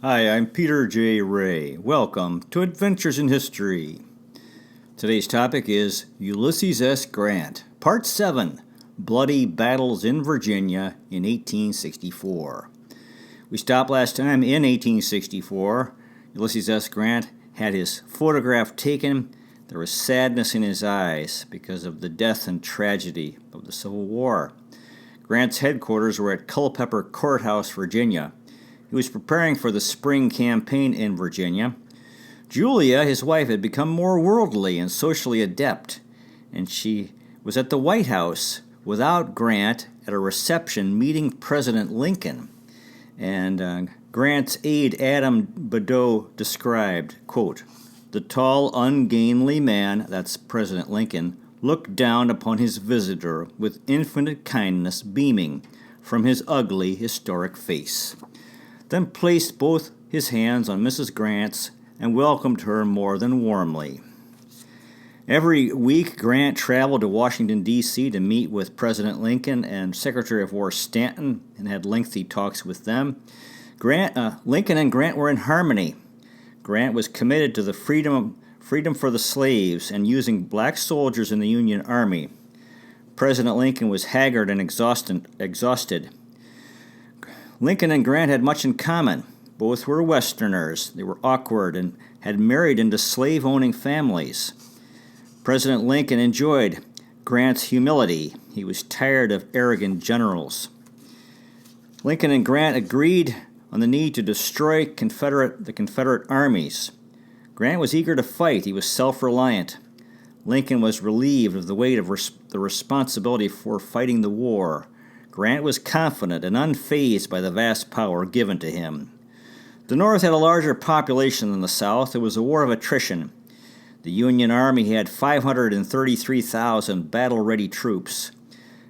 Hi, I'm Peter J. Ray. Welcome to Adventures in History. Today's topic is Ulysses S. Grant, Part 7, Bloody Battles in Virginia in 1864. We stopped last time in 1864. Ulysses S. Grant had his photograph taken. There was sadness in his eyes because of the death and tragedy of the Civil War. Grant's headquarters were at Culpeper Courthouse, Virginia. He was preparing for the spring campaign in Virginia. Julia, his wife, had become more worldly and socially adept, and she was at the White House without Grant at a reception meeting President Lincoln. And Grant's aide Adam Badeau described, quote, "The tall, ungainly man," that's President Lincoln, "looked down upon his visitor with infinite kindness beaming from his ugly, historic face, then placed both his hands on Mrs. Grant's and welcomed her more than warmly." Every week, Grant traveled to Washington, D.C. to meet with President Lincoln and Secretary of War Stanton and had lengthy talks with them. Lincoln and Grant were in harmony. Grant was committed to the freedom for the slaves and using black soldiers in the Union Army. President Lincoln was haggard and exhausted. Lincoln and Grant had much in common. Both were Westerners. They were awkward and had married into slave-owning families. President Lincoln enjoyed Grant's humility. He was tired of arrogant generals. Lincoln and Grant agreed on the need to destroy the Confederate armies. Grant was eager to fight. He was self-reliant. Lincoln was relieved of the weight of the responsibility for fighting the war. Grant was confident and unfazed by the vast power given to him. The North had a larger population than the South. It was a war of attrition. The Union Army had 533,000 battle-ready troops.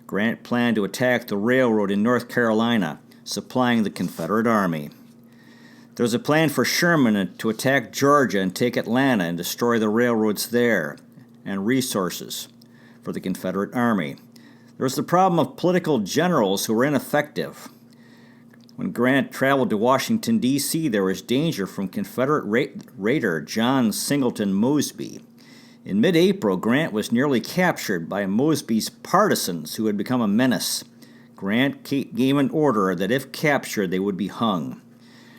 Grant planned to attack the railroad in North Carolina, supplying the Confederate Army. There was a plan for Sherman to attack Georgia and take Atlanta and destroy the railroads there and resources for the Confederate Army. There was the problem of political generals who were ineffective. When Grant traveled to Washington, D.C., there was danger from Confederate raider John Singleton Mosby. In mid-April, Grant was nearly captured by Mosby's partisans who had become a menace. Grant gave an order that if captured, they would be hung.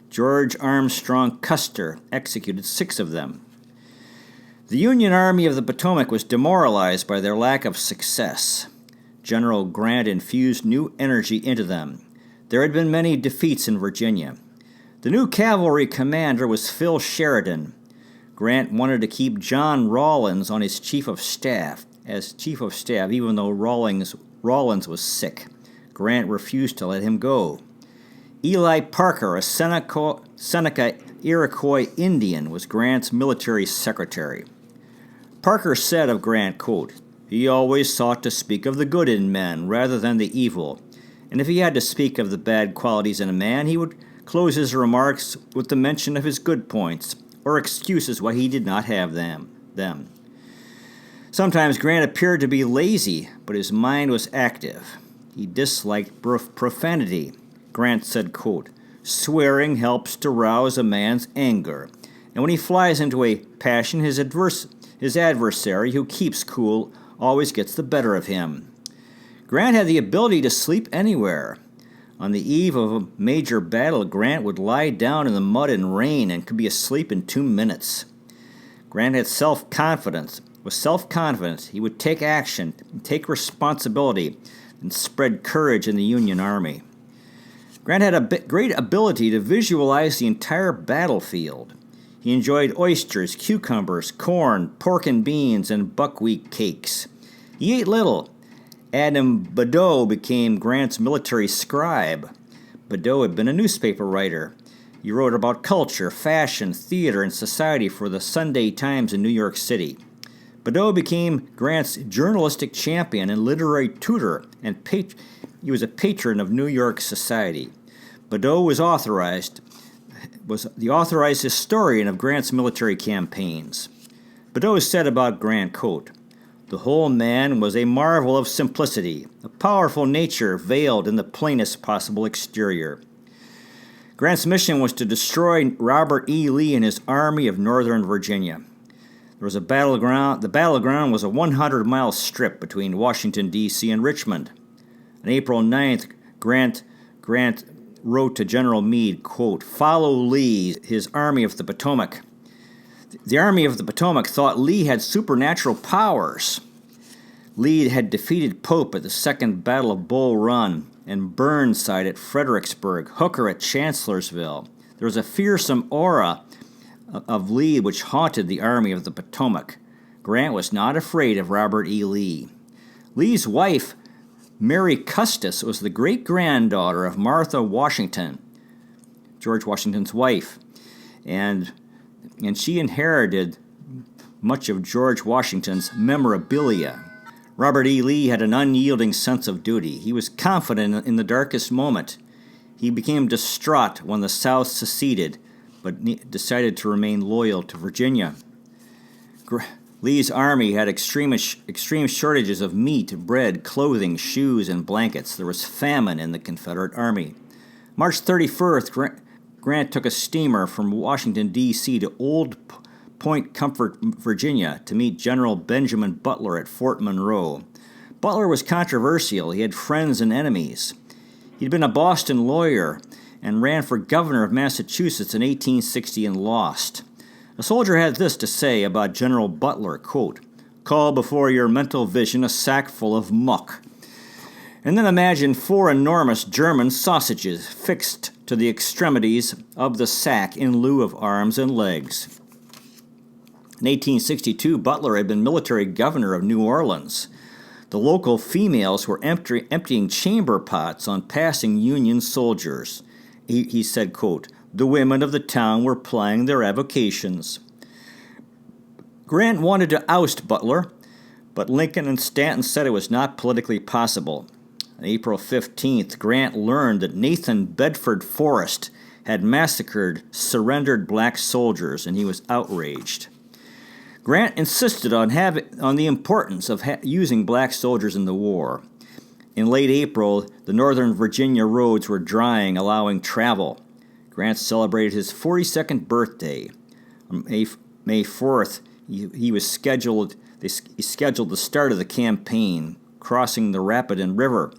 George Armstrong Custer executed 6 of them. The Union Army of the Potomac was demoralized by their lack of success. General Grant infused new energy into them. There had been many defeats in Virginia. The new cavalry commander was Phil Sheridan. Grant wanted to keep John Rawlins on as chief of staff, even though Rawlins was sick. Grant refused to let him go. Eli Parker, a Seneca Iroquois Indian, was Grant's military secretary. Parker said of Grant, quote, "He always sought to speak of the good in men rather than the evil, and if he had to speak of the bad qualities in a man, he would close his remarks with the mention of his good points or excuses why he did not have them. Sometimes Grant appeared to be lazy, but his mind was active. He disliked profanity. Grant said, quote, "Swearing helps to rouse a man's anger, and when he flies into a passion, his adversary, who keeps cool, always gets the better of him." Grant had the ability to sleep anywhere. On the eve of a major battle, Grant would lie down in the mud and rain and could be asleep in 2 minutes. Grant had self-confidence. He would take action, take responsibility, and spread courage in the Union Army. Grant had a great ability to visualize the entire battlefield. He enjoyed oysters, cucumbers, corn, pork and beans, and buckwheat cakes. He ate little. Adam Badeau became Grant's military scribe. Badeau had been a newspaper writer. He wrote about culture, fashion, theater, and society for the Sunday Times in New York City. Badeau became Grant's journalistic champion and literary tutor, and he was a patron of New York society. Badeau was the authorized historian of Grant's military campaigns. Badeau said about Grant, quote, "The whole man was a marvel of simplicity, a powerful nature veiled in the plainest possible exterior." Grant's mission was to destroy Robert E. Lee and his Army of Northern Virginia. There was a battleground. The battleground was a 100-mile strip between Washington, D.C. and Richmond. On April 9th, Grant wrote to General Meade, quote, "Follow Lee, his Army of the Potomac." The Army of the Potomac thought Lee had supernatural powers. Lee had defeated Pope at the Second Battle of Bull Run and Burnside at Fredericksburg, Hooker at Chancellorsville. There was a fearsome aura of Lee which haunted the Army of the Potomac. Grant was not afraid of Robert E. Lee. Lee's wife, Mary Custis, was the great-granddaughter of Martha Washington, George Washington's wife, and she inherited much of George Washington's memorabilia. Robert E. Lee had an unyielding sense of duty. He was confident in the darkest moment. He became distraught when the South seceded, but decided to remain loyal to Virginia. Lee's army had extreme shortages of meat, bread, clothing, shoes, and blankets. There was famine in the Confederate Army. March 31st, Grant took a steamer from Washington, D.C. to Old Point Comfort, Virginia, to meet General Benjamin Butler at Fort Monroe. Butler was controversial. He had friends and enemies. He'd been a Boston lawyer and ran for governor of Massachusetts in 1860 and lost. A soldier had this to say about General Butler, quote, "Call before your mental vision a sack full of muck. And then imagine 4 enormous German sausages fixed to the extremities of the sack in lieu of arms and legs." In 1862, Butler had been military governor of New Orleans. The local females were emptying chamber pots on passing Union soldiers. He said, quote, "The women of the town were plying their avocations." Grant wanted to oust Butler, but Lincoln and Stanton said it was not politically possible. On April 15th, Grant learned that Nathan Bedford Forrest had massacred surrendered black soldiers, and he was outraged. Grant insisted on the importance of using black soldiers in the war. In late April, the Northern Virginia roads were drying, allowing travel. Grant celebrated his 42nd birthday. On May 4th, he scheduled the start of the campaign, crossing the Rapidan River.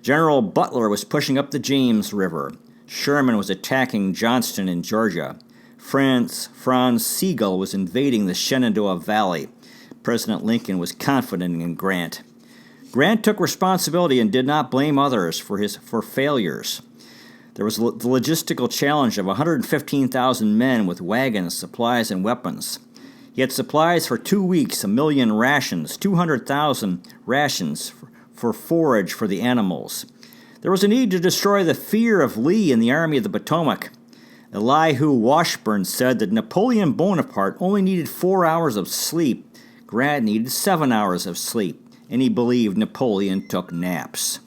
General Butler was pushing up the James River. Sherman was attacking Johnston in Georgia. Franz Sigel was invading the Shenandoah Valley. President Lincoln was confident in Grant. Grant took responsibility and did not blame others for failures. There was the logistical challenge of 115,000 men with wagons, supplies, and weapons. He had supplies for 2 weeks, 1 million rations, 200,000 rations for forage for the animals. There was a need to destroy the fear of Lee and the Army of the Potomac. Elihu Washburn said that Napoleon Bonaparte only needed 4 hours of sleep. Grant needed 7 hours of sleep, and he believed Napoleon took naps.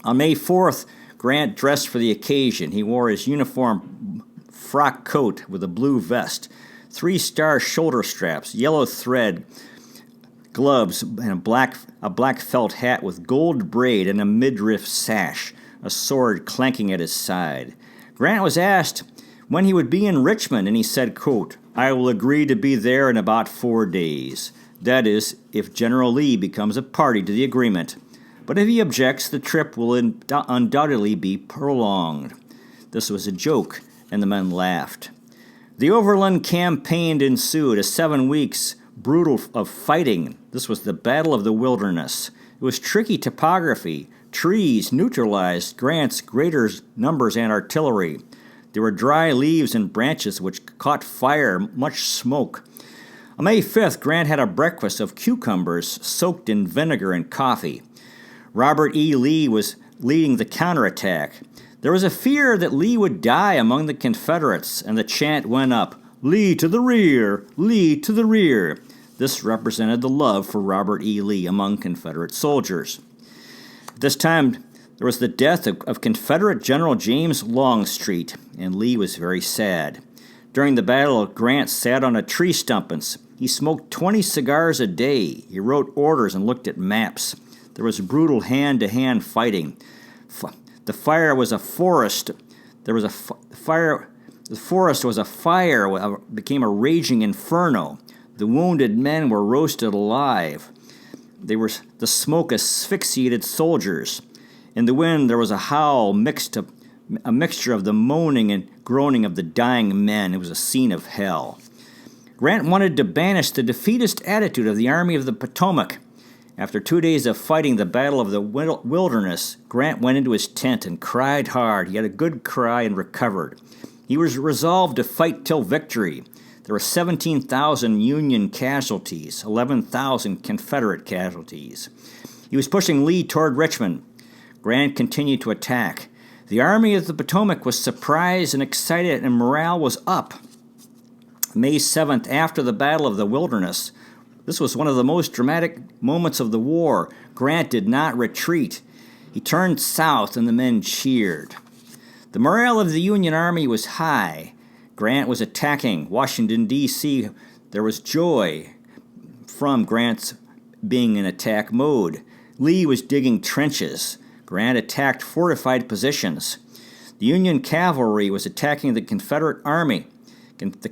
On May 4th, Grant dressed for the occasion. He wore his uniform frock coat with a blue vest, 3-star shoulder straps, yellow thread gloves, and a black felt hat with gold braid and a midriff sash, a sword clanking at his side. Grant was asked when he would be in Richmond, and he said, quote, "I will agree to be there in about 4 days. That is, if General Lee becomes a party to the agreement. But if he objects, the trip will undoubtedly be prolonged." This was a joke, and the men laughed. The Overland Campaign ensued, a 7 weeks brutal of fighting. This was the Battle of the Wilderness. It was tricky topography. Trees neutralized Grant's greater numbers and artillery. There were dry leaves and branches which caught fire, much smoke. On May 5th, Grant had a breakfast of cucumbers soaked in vinegar and coffee. Robert E. Lee was leading the counterattack. There was a fear that Lee would die among the Confederates, and the chant went up, "Lee to the rear! Lee to the rear!" This represented the love for Robert E. Lee among Confederate soldiers. At this time, there was the death of Confederate General James Longstreet, and Lee was very sad. During the battle, Grant sat on a tree stump and he smoked 20 cigars a day. He wrote orders and looked at maps. There was brutal hand-to-hand fighting. The fire was a forest There was a fire. The forest was afire, became a raging inferno. The wounded men were roasted alive. The smoke asphyxiated soldiers. In the wind there was a howl, a mixture of the moaning and groaning of the dying men. It was a scene of hell. Grant wanted to banish the defeatist attitude of the Army of the Potomac. After 2 days of fighting the Battle of the Wilderness, Grant went into his tent and cried hard. He had a good cry and recovered. He was resolved to fight till victory. There were 17,000 Union casualties, 11,000 Confederate casualties. He was pushing Lee toward Richmond. Grant continued to attack. The Army of the Potomac was surprised and excited, and morale was up. May 7th, after the Battle of the Wilderness, this was one of the most dramatic moments of the war. Grant did not retreat. He turned south, and the men cheered. The morale of the Union Army was high. Grant was attacking Washington, D.C. There was joy from Grant's being in attack mode. Lee was digging trenches. Grant attacked fortified positions. The Union cavalry was attacking the Confederate Army. The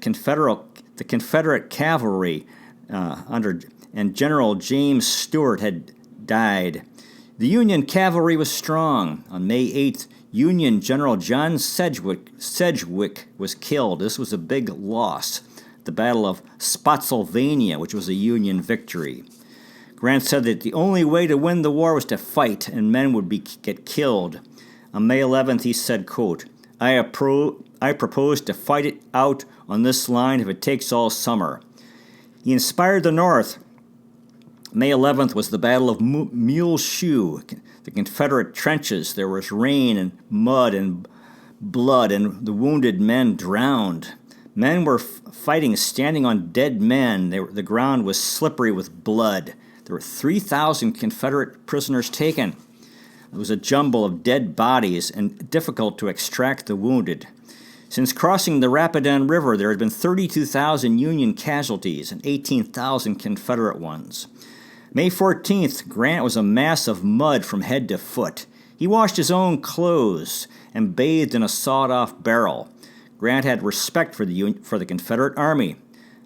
Confederate cavalry and General James Stuart had died. The Union cavalry was strong. On May 8th, Union General John Sedgwick was killed. This was a big loss. The Battle of Spotsylvania, which was a Union victory. Grant said that the only way to win the war was to fight, and men would get killed. On May 11th, he said, quote, I propose to fight it out on this line if it takes all summer. He inspired the North. May 11th was the Battle of Mule Shoe, the Confederate trenches. There was rain and mud and blood, and the wounded men drowned. Men were fighting standing on dead men. The ground was slippery with blood. There were 3,000 Confederate prisoners taken. It was a jumble of dead bodies and difficult to extract the wounded. Since crossing the Rapidan River, there had been 32,000 Union casualties and 18,000 Confederate ones. May 14th, Grant was a mass of mud from head to foot. He washed his own clothes and bathed in a sawed-off barrel. Grant had respect for the Confederate Army.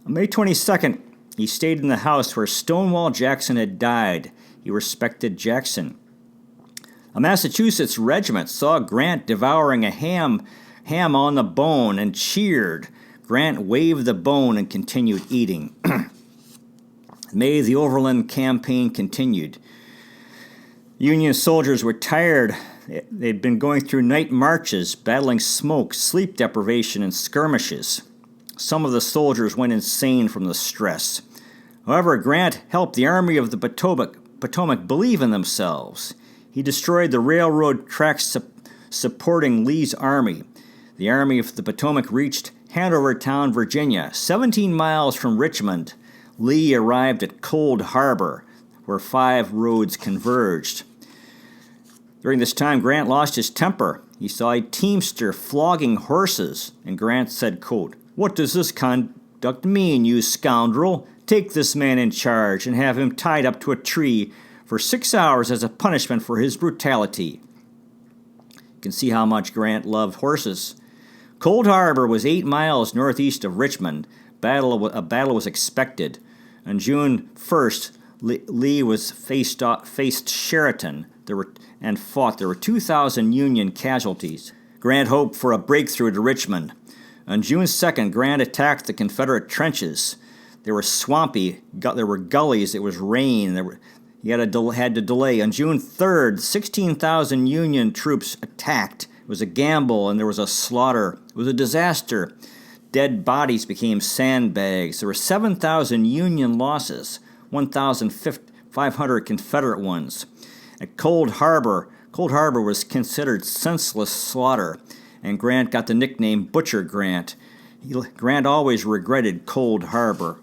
On May 22nd, he stayed in the house where Stonewall Jackson had died. He respected Jackson. A Massachusetts regiment saw Grant devouring a ham on the bone and cheered. Grant waved the bone and continued eating. May, the Overland Campaign continued. Union soldiers were tired. They'd been going through night marches, battling smoke, sleep deprivation, and skirmishes. Some of the soldiers went insane from the stress. However, Grant helped the Army of the Potomac believe in themselves. He destroyed the railroad tracks supporting Lee's army. The Army of the Potomac reached Hanovertown, Virginia, 17 miles from Richmond. Lee arrived at Cold Harbor, where 5 roads converged. During this time, Grant lost his temper. He saw a teamster flogging horses, and Grant said, quote, "What does this conduct mean, you scoundrel? Take this man in charge and have him tied up to a tree for 6 hours as a punishment for his brutality." You can see how much Grant loved horses. Cold Harbor was 8 miles northeast of Richmond. A battle was expected. On June 1st, Lee faced Sheridan. There were 2,000 Union casualties. Grant hoped for a breakthrough to Richmond. On June 2nd, Grant attacked the Confederate trenches. They were swampy. There were gullies. It was rain. He had to delay. On June 3rd, 16,000 Union troops attacked. It was a gamble, and there was a slaughter. It was a disaster. Dead bodies became sandbags. There were 7,000 Union losses, 1,500 Confederate ones. At Cold Harbor was considered senseless slaughter, and Grant got the nickname Butcher Grant. Grant always regretted Cold Harbor.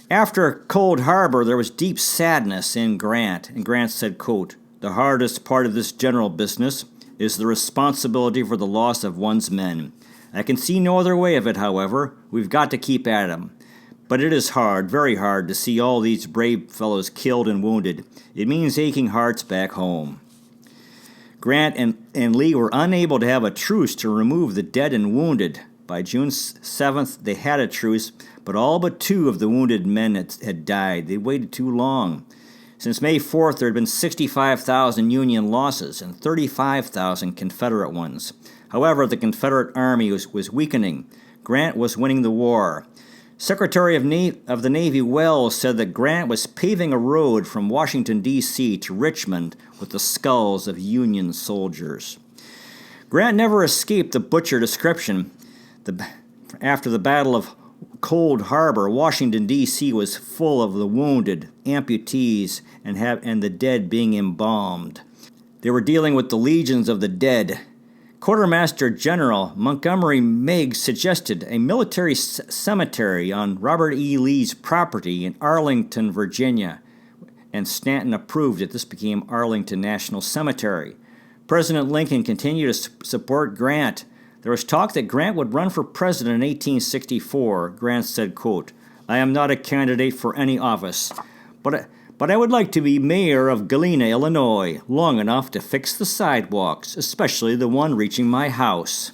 After Cold Harbor, there was deep sadness in Grant, and Grant said, quote, "The hardest part of this general business is the responsibility for the loss of one's men. I can see no other way of it, however. We've got to keep at 'em. But it is hard, very hard, to see all these brave fellows killed and wounded. It means aching hearts back home." Grant and Lee were unable to have a truce to remove the dead and wounded. By June 7th, they had a truce, but all but 2 of the wounded men had died. They waited too long. Since May 4th, there had been 65,000 Union losses and 35,000 Confederate ones. However, the Confederate Army was weakening. Grant was winning the war. Secretary of the Navy Wells said that Grant was paving a road from Washington, D.C. to Richmond with the skulls of Union soldiers. Grant never escaped the butcher description. After the Battle of Cold Harbor, Washington, D.C. was full of the wounded, amputees, and the dead being embalmed. They were dealing with the legions of the dead. Quartermaster General Montgomery Meigs suggested a military cemetery on Robert E. Lee's property in Arlington, Virginia, and Stanton approved it. This became Arlington National Cemetery. President Lincoln continued to support Grant. There was talk that Grant would run for president in 1864. Grant said, quote, "I am not a candidate for any office, but I would like to be mayor of Galena, Illinois, long enough to fix the sidewalks, especially the one reaching my house."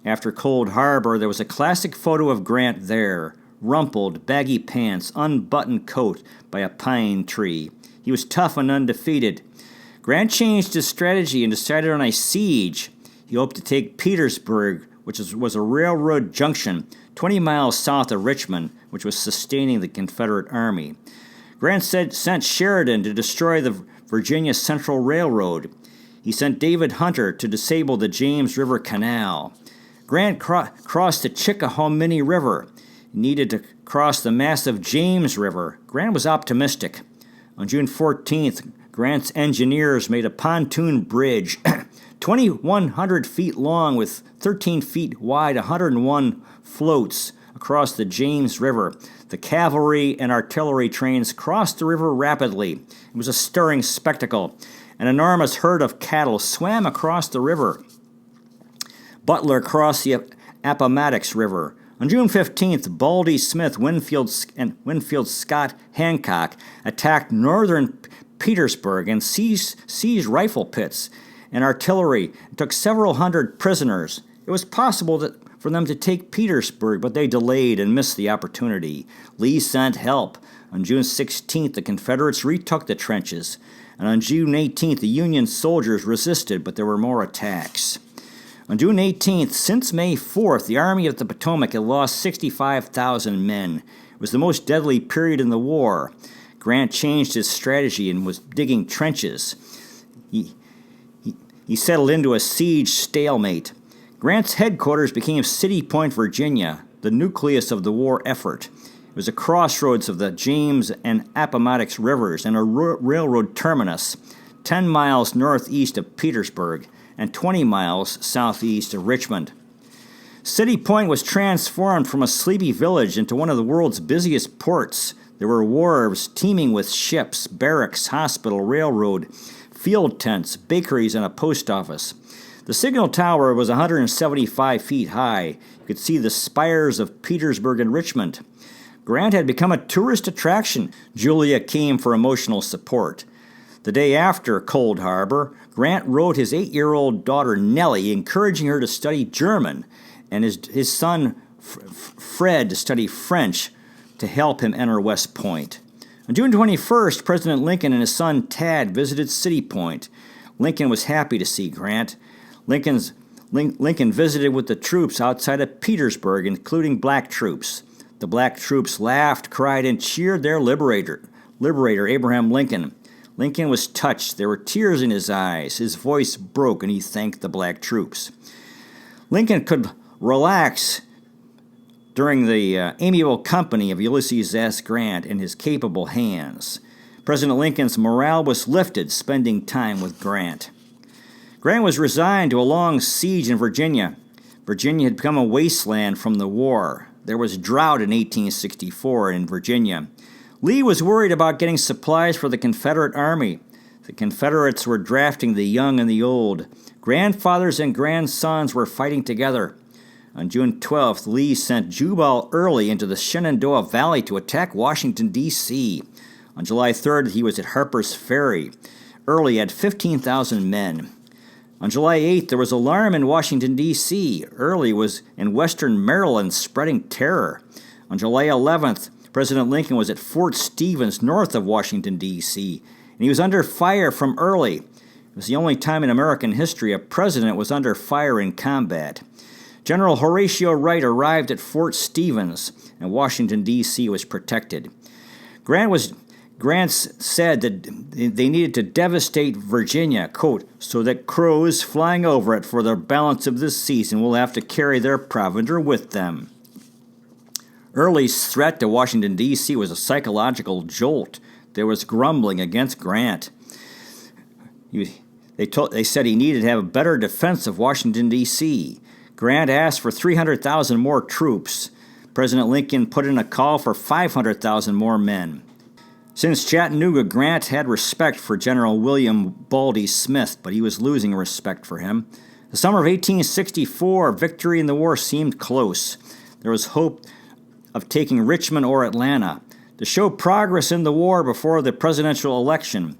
After Cold Harbor, there was a classic photo of Grant there, rumpled, baggy pants, unbuttoned coat by a pine tree. He was tough and undefeated. Grant changed his strategy and decided on a siege. He hoped to take Petersburg, which was a railroad junction 20 miles south of Richmond, which was sustaining the Confederate Army. Grant sent Sheridan to destroy the Virginia Central Railroad. He sent David Hunter to disable the James River Canal. Grant crossed the Chickahominy River. He needed to cross the massive James River. Grant was optimistic. On June 14th, Grant's engineers made a pontoon bridge 2,100 feet long with 13 feet wide, 101 floats across the James River. The cavalry and artillery trains crossed the river rapidly. It was a stirring spectacle. An enormous herd of cattle swam across the river. Butler crossed the Appomattox River. On June 15th, Baldy Smith, Winfield Scott Hancock attacked northern Petersburg and seized rifle pits and artillery and took several hundred prisoners. It was possible for them to take Petersburg, but they delayed and missed the opportunity. Lee sent help. On June 16th, the Confederates retook the trenches, and on June 18th, the Union soldiers resisted, but there were more attacks. On June 18th, since May 4th, the Army of the Potomac had lost 65,000 men. It was the most deadly period in the war. Grant changed his strategy and was digging trenches. He settled into a siege stalemate. Grant's headquarters became City Point, Virginia, the nucleus of the war effort. It was a crossroads of the James and Appomattox rivers and a railroad terminus 10 miles northeast of Petersburg and 20 miles southeast of Richmond. City Point was transformed from a sleepy village into one of the world's busiest ports. There were wharves teeming with ships, barracks, hospital, railroad, field tents, bakeries, and a post office. The signal tower was 175 feet high. You could see the spires of Petersburg and Richmond. Grant had become a tourist attraction. Julia came for emotional support. The day after Cold Harbor, Grant wrote his 8-year-old daughter Nellie, encouraging her to study German, and his son Fred to study French to help him enter West Point. On June 21st, President Lincoln and his son Tad visited City Point. Lincoln was happy to see Grant. Lincoln visited with the troops outside of Petersburg, including black troops. The black troops laughed, cried, and cheered their liberator, Abraham Lincoln. Lincoln was touched. There were tears in his eyes. His voice broke, and he thanked the black troops. Lincoln could relax during the amiable company of Ulysses S. Grant in his capable hands. President Lincoln's morale was lifted, spending time with Grant. Grant was resigned to a long siege in Virginia. Virginia had become a wasteland from the war. There was drought in 1864 in Virginia. Lee was worried about getting supplies for the Confederate Army. The Confederates were drafting the young and the old. Grandfathers and grandsons were fighting together. On June 12th, Lee sent Jubal Early into the Shenandoah Valley to attack Washington, D.C. On July 3rd, he was at Harper's Ferry. Early had 15,000 men. On July 8th, there was alarm in Washington, D.C. Early was in western Maryland spreading terror. On July 11th, President Lincoln was at Fort Stevens, north of Washington, D.C., and he was under fire from Early. It was the only time in American history a president was under fire in combat. General Horatio Wright arrived at Fort Stevens, and Washington, D.C. was protected. Grant said that they needed to devastate Virginia, quote, so that crows flying over it for the balance of this season will have to carry their provender with them. Early's threat to Washington, D.C. was a psychological jolt. There was grumbling against Grant. They said he needed to have a better defense of Washington, D.C. Grant asked for 300,000 more troops. President Lincoln put in a call for 500,000 more men. Since Chattanooga, Grant had respect for General William Baldy Smith, but he was losing respect for him. The summer of 1864, victory in the war seemed close. There was hope of taking Richmond or Atlanta. To show progress in the war before the presidential election,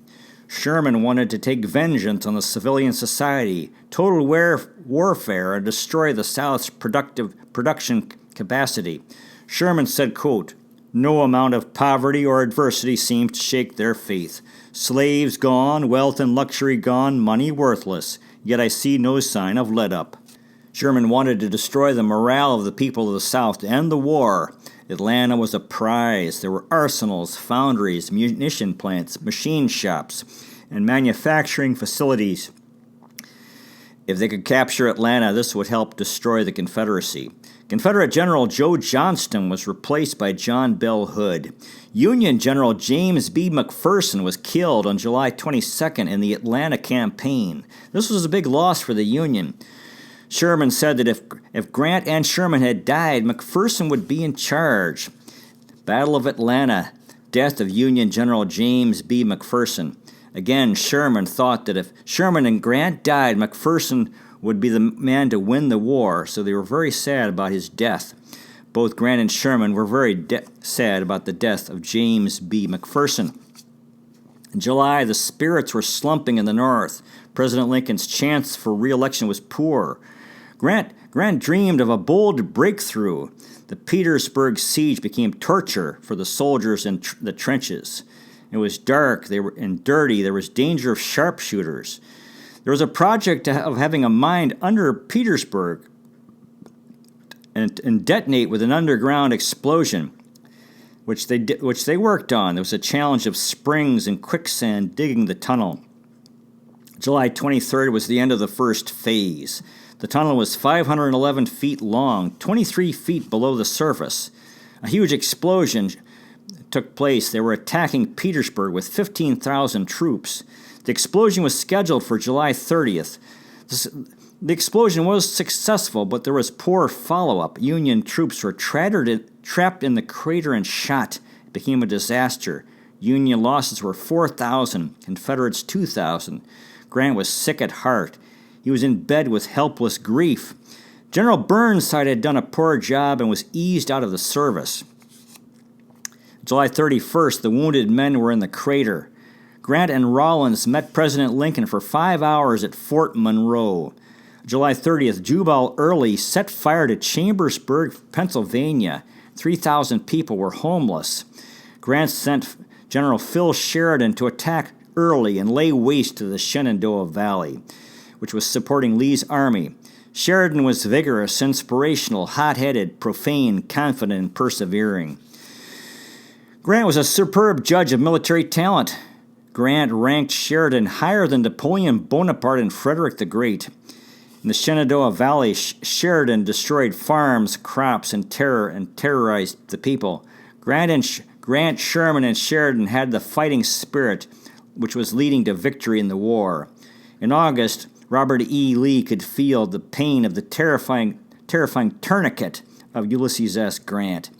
Sherman wanted to take vengeance on the civilian society, total warfare, and destroy the South's production capacity. Sherman said, quote, no amount of poverty or adversity seems to shake their faith. Slaves gone, wealth and luxury gone, money worthless, yet I see no sign of let-up. Sherman wanted to destroy the morale of the people of the South to end the war. Atlanta was a prize. There were arsenals, foundries, munition plants, machine shops, and manufacturing facilities. If they could capture Atlanta, this would help destroy the Confederacy. Confederate General Joe Johnston was replaced by John Bell Hood. Union General James B. McPherson was killed on July 22nd in the Atlanta campaign. This was a big loss for the Union. Sherman said that if Grant and Sherman had died, McPherson would be in charge. Battle of Atlanta, death of Union General James B. McPherson. Again, Sherman thought that if Sherman and Grant died, McPherson would be the man to win the war, so they were very sad about his death. Both Grant and Sherman were very sad about the death of James B. McPherson. In July, the spirits were slumping in the North. President Lincoln's chance for re-election was poor. Grant dreamed of a bold breakthrough. The Petersburg siege became torture for the soldiers in the trenches. It was dark and dirty. There was danger of sharpshooters. There was a project of having a mine under Petersburg and detonate with an underground explosion, which they worked on. There was a challenge of springs and quicksand digging the tunnel. July 23rd was the end of the first phase. The tunnel was 511 feet long, 23 feet below the surface. A huge explosion took place. They were attacking Petersburg with 15,000 troops. The explosion was scheduled for July 30th. The explosion was successful, but there was poor follow-up. Union troops were trapped in the crater and shot. It became a disaster. Union losses were 4,000, Confederates 2,000. Grant was sick at heart. He was in bed with helpless grief. General Burnside had done a poor job and was eased out of the service. July 31st, the wounded men were in the crater. Grant and Rawlins met President Lincoln for 5 hours at Fort Monroe. July 30th, Jubal Early set fire to Chambersburg, Pennsylvania. 3,000 people were homeless. Grant sent General Phil Sheridan to attack Early and lay waste to the Shenandoah Valley, which was supporting Lee's army. Sheridan was vigorous, inspirational, hot-headed, profane, confident, and persevering. Grant was a superb judge of military talent. Grant ranked Sheridan higher than Napoleon Bonaparte and Frederick the Great. In the Shenandoah Valley, Sheridan destroyed farms, crops, and terrorized the people. Grant, Sherman, and Sheridan had the fighting spirit which was leading to victory in the war. In August, Robert E. Lee could feel the pain of the terrifying tourniquet of Ulysses S. Grant.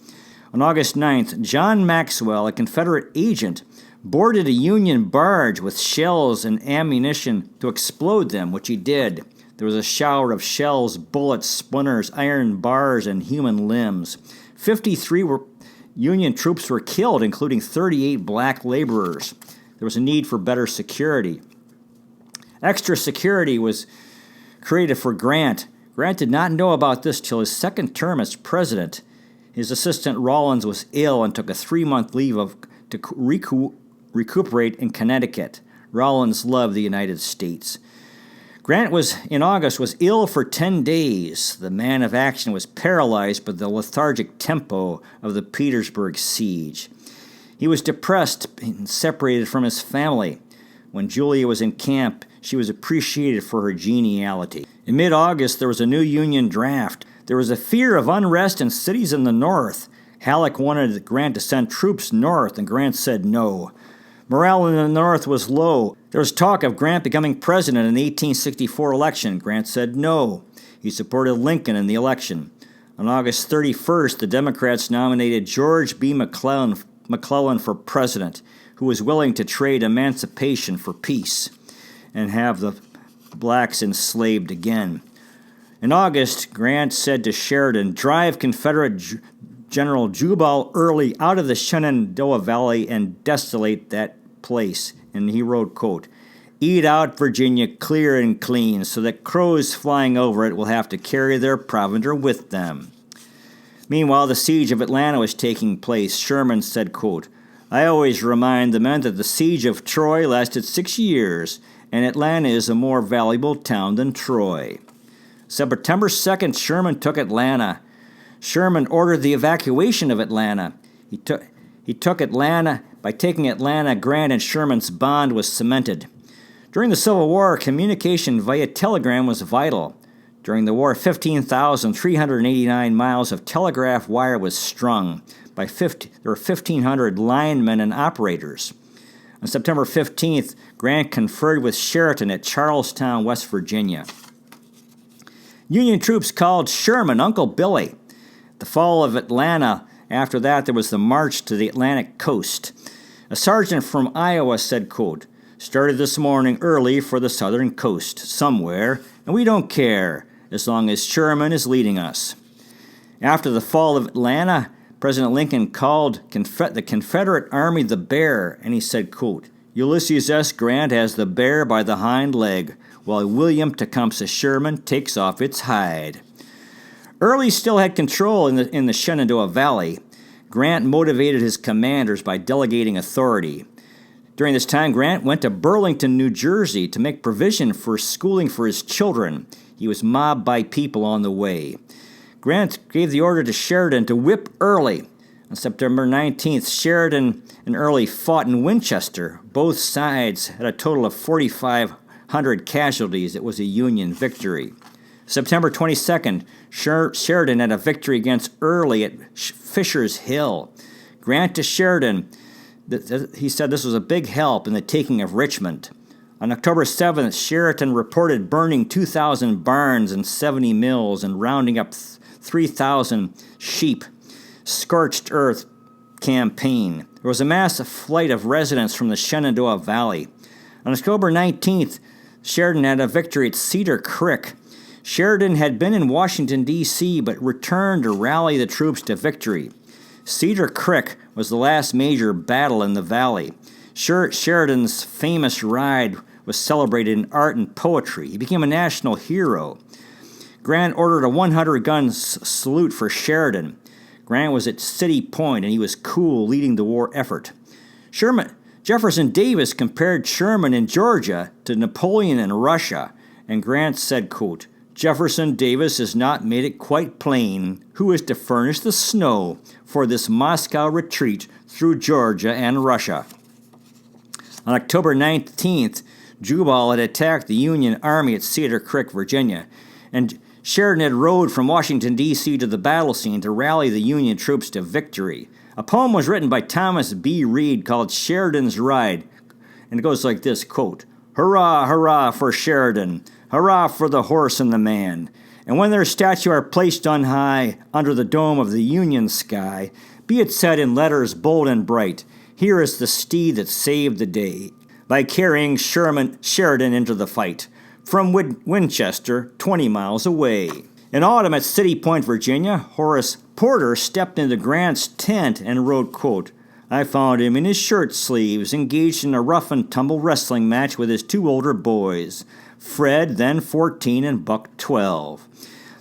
On August 9th, John Maxwell, a Confederate agent, boarded a Union barge with shells and ammunition to explode them, which he did. There was a shower of shells, bullets, splinters, iron bars, and human limbs. 53 Union troops were killed, including 38 black laborers. There was a need for better security. Extra security was created for Grant. Grant did not know about this till his second term as president. His assistant Rawlins was ill and took a 3-month leave to recuperate in Connecticut. Rawlins loved the United States. Grant in August was ill for 10 days. The man of action was paralyzed by the lethargic tempo of the Petersburg siege. He was depressed and separated from his family. When Julia was in camp, she was appreciated for her geniality. In mid-August, there was a new Union draft. There was a fear of unrest in cities in the North. Halleck wanted Grant to send troops north, and Grant said no. Morale in the North was low. There was talk of Grant becoming president in the 1864 election. Grant said no. He supported Lincoln in the election. On August 31st, the Democrats nominated George B. McClellan for president, who was willing to trade emancipation for peace and have the blacks enslaved again. In August, Grant said to Sheridan, "Drive Confederate General Jubal Early out of the Shenandoah Valley and desolate that place." And he wrote, quote, "Eat out Virginia clear and clean so that crows flying over it will have to carry their provender with them." Meanwhile, the siege of Atlanta was taking place. Sherman said, quote, "I always remind the men that the siege of Troy lasted 6 years, and Atlanta is a more valuable town than Troy." September 2nd, Sherman took Atlanta. Sherman ordered the evacuation of Atlanta. He took Atlanta. By taking Atlanta, Grant and Sherman's bond was cemented. During the Civil War, communication via telegram was vital. During the war, 15,389 miles of telegraph wire was strung. There were 1,500 linemen and operators. On September 15th, Grant conferred with Sheridan at Charlestown, West Virginia. Union troops called Sherman Uncle Billy. The fall of Atlanta. After that, there was the march to the Atlantic coast. A sergeant from Iowa said, quote, "Started this morning early for the southern coast, somewhere, and we don't care, as long as Sherman is leading us." After the fall of Atlanta, President Lincoln called the Confederate Army the Bear, and he said, quote, "Ulysses S. Grant has the bear by the hind leg, while William Tecumseh Sherman takes off its hide." Early still had control in the Shenandoah Valley. Grant motivated his commanders by delegating authority. During this time, Grant went to Burlington, New Jersey, to make provision for schooling for his children. He was mobbed by people on the way. Grant gave the order to Sheridan to whip Early. On September 19th, Sheridan and Early fought in Winchester. Both sides had a total of 4,500 casualties. It was a Union victory. September 22nd, Sheridan had a victory against Early at Fisher's Hill. Grant to Sheridan, he said this was a big help in the taking of Richmond. On October 7th, Sheridan reported burning 2,000 barns and 70 mills and rounding up 3,000 sheep. Scorched earth campaign. There was a massive flight of residents from the Shenandoah Valley. On October 19th, Sheridan had a victory at Cedar Creek. Sheridan had been in Washington, D.C., but returned to rally the troops to victory. Cedar Creek was the last major battle in the valley. Sheridan's famous ride was celebrated in art and poetry. He became a national hero. Grant ordered a 100-gun salute for Sheridan. Grant was at City Point, and he was cool leading the war effort. Jefferson Davis compared Sherman in Georgia to Napoleon in Russia, and Grant said, quote, "Jefferson Davis has not made it quite plain who is to furnish the snow for this Moscow retreat through Georgia and Russia." On October 19th, Jubal had attacked the Union Army at Cedar Creek, Virginia, and Sheridan had rode from Washington, D.C. to the battle scene to rally the Union troops to victory. A poem was written by Thomas B. Reed called Sheridan's Ride, and it goes like this, quote, "Hurrah, hurrah for Sheridan! Hurrah for the horse and the man! And when their statue are placed on high under the dome of the Union sky, be it said in letters bold and bright, here is the steed that saved the day by carrying Sheridan into the fight from Winchester, 20 miles away." In autumn at City Point, Virginia, Horace Porter stepped into Grant's tent and wrote, quote, "I found him in his shirt sleeves, engaged in a rough and tumble wrestling match with his 2 older boys. Fred, then 14, and Buck, 12.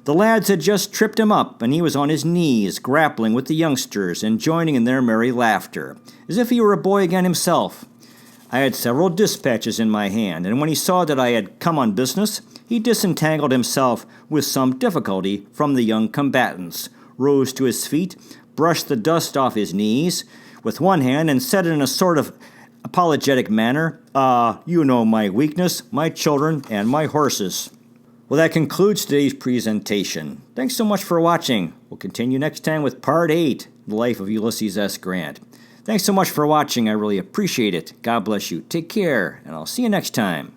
The lads had just tripped him up, and he was on his knees, grappling with the youngsters and joining in their merry laughter, as if he were a boy again himself. I had several dispatches in my hand, and when he saw that I had come on business, he disentangled himself with some difficulty from the young combatants, rose to his feet, brushed the dust off his knees with one hand, and said in a sort of apologetic manner, you know my weakness, my children, and my horses. Well, that concludes today's presentation. Thanks so much for watching. We'll continue next time with Part 8, The Life of Ulysses S. Grant. Thanks so much for watching. I really appreciate it. God bless you. Take care, and I'll see you next time.